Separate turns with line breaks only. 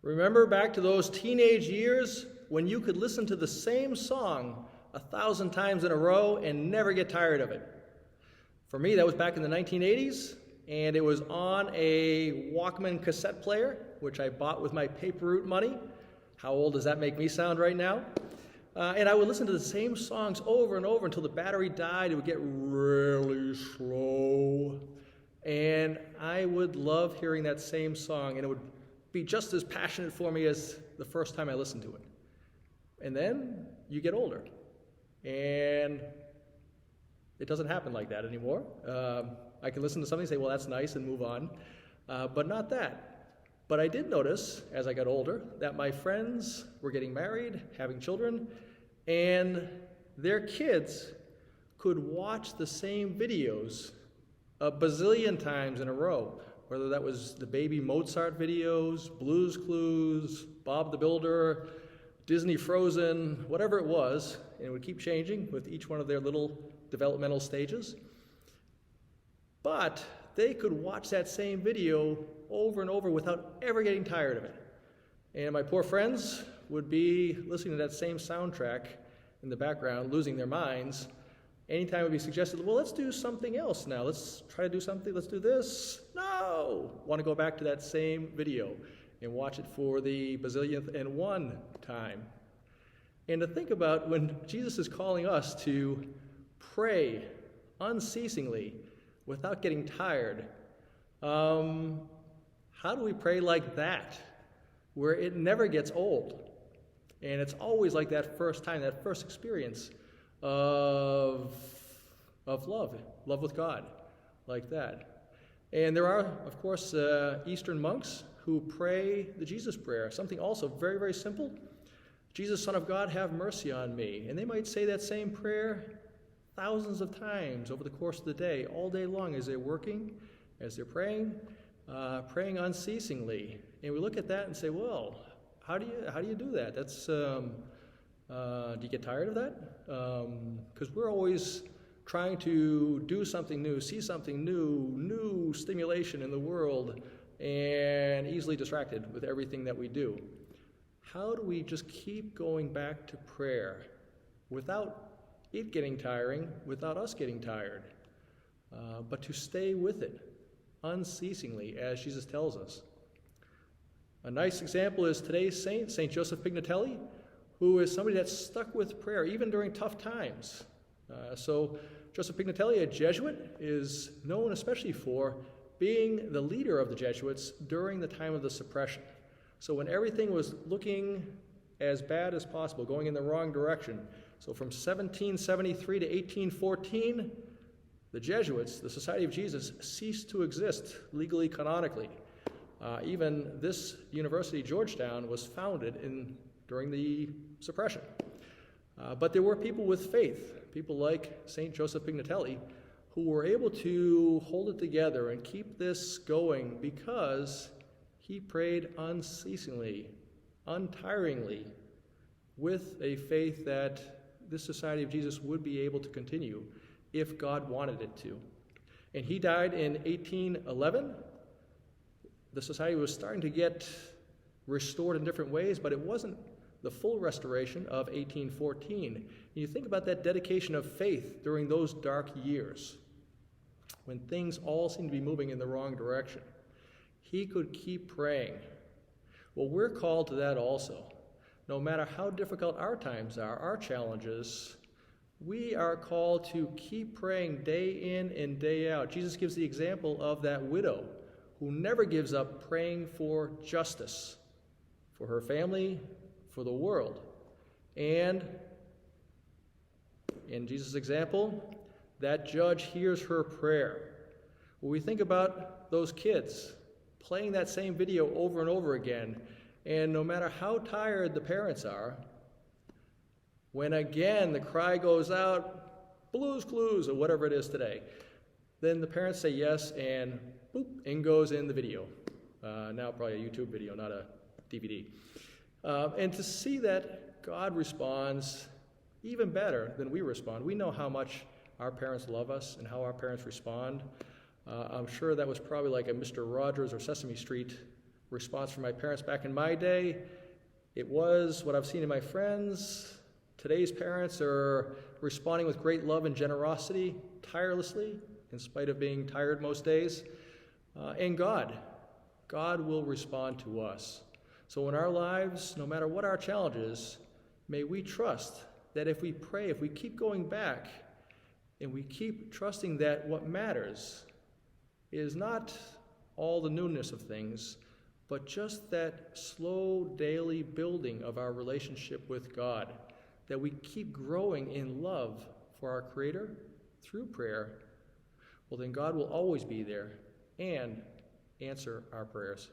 Remember back to those teenage years when you could listen to the same song 1,000 times in a row and never get tired of it? For me, that was back in the 1980s, and it was on a Walkman cassette player, which I bought with my paper route money. How old does that make me sound right now? And I would listen to the same songs over and over until the battery died. It would get really slow. And I would love hearing that same song, and it would be just as passionate for me as the first time I listened to it. And then you get older, and it doesn't happen like that anymore. I can listen to something and say, well, that's nice, and move on, but not that. But I did notice, as I got older, that my friends were getting married, having children, and their kids could watch the same videos a bazillion times in a row, whether that was the baby Mozart videos, Blue's Clues, Bob the Builder, Disney Frozen, whatever it was, and it would keep changing with each one of their little developmental stages. But they could watch that same video over and over without ever getting tired of it. And my poor friends would be listening to that same soundtrack in the background, losing their minds. Anytime it would be suggested, well, let's do something else now. Let's try to do something. Let's do this. No! Want to go back to that same video and watch it for the bazillionth and one time. And to think about when Jesus is calling us to pray unceasingly without getting tired, how do we pray like that, where it never gets old? And it's always like that first time, that first experience of love with God, like that. And there are, of course, Eastern monks who pray the Jesus prayer, something also very, very simple. Jesus, Son of God, have mercy on me. And they might say that same prayer thousands of times over the course of the day, all day long, as they're working, as they're praying unceasingly. And we look at that and say, well, how do you do that? That's do you get tired of that? Because we're always trying to do something new, see something new stimulation in the world, and easily distracted with everything that we do. How do we just keep going back to prayer without it getting tiring, without us getting tired, but to stay with it unceasingly, as Jesus tells us? A nice example is today's saint, St. Joseph Pignatelli, who is somebody that's stuck with prayer even during tough times. So Joseph Pignatelli, a Jesuit, is known especially for being the leader of the Jesuits during the time of the suppression. So when everything was looking as bad as possible, going in the wrong direction, so from 1773 to 1814, the Jesuits, the Society of Jesus, ceased to exist legally, canonically. Even this university, Georgetown, was founded during the suppression. But there were people with faith, people like St. Joseph Pignatelli, who were able to hold it together and keep this going because he prayed unceasingly, untiringly, with a faith that this Society of Jesus would be able to continue if God wanted it to. And he died in 1811. The society was starting to get restored in different ways, but it wasn't the full restoration of 1814. And you think about that dedication of faith during those dark years, when things all seemed to be moving in the wrong direction. He could keep praying. Well, we're called to that also. No matter how difficult our times are, our challenges, we are called to keep praying day in and day out. Jesus gives the example of that widow who never gives up praying for justice, for her family, for the world. And in Jesus' example, that judge hears her prayer. When we think about those kids playing that same video over and over again, and no matter how tired the parents are, when again the cry goes out, Blue's Clues, or whatever it is today, then the parents say yes, and boop, in goes in the video. Now probably a YouTube video, not a DVD. And to see that God responds even better than we respond. We know how much our parents love us and how our parents respond. I'm sure that was probably like a Mr. Rogers or Sesame Street response from my parents back in my day. It was what I've seen in my friends. Today's parents are responding with great love and generosity, tirelessly, in spite of being tired most days. And God will respond to us. So in our lives, no matter what our challenges, may we trust that if we pray, if we keep going back, and we keep trusting that what matters is not all the newness of things, but just that slow daily building of our relationship with God, that we keep growing in love for our Creator through prayer, well then God will always be there and answer our prayers.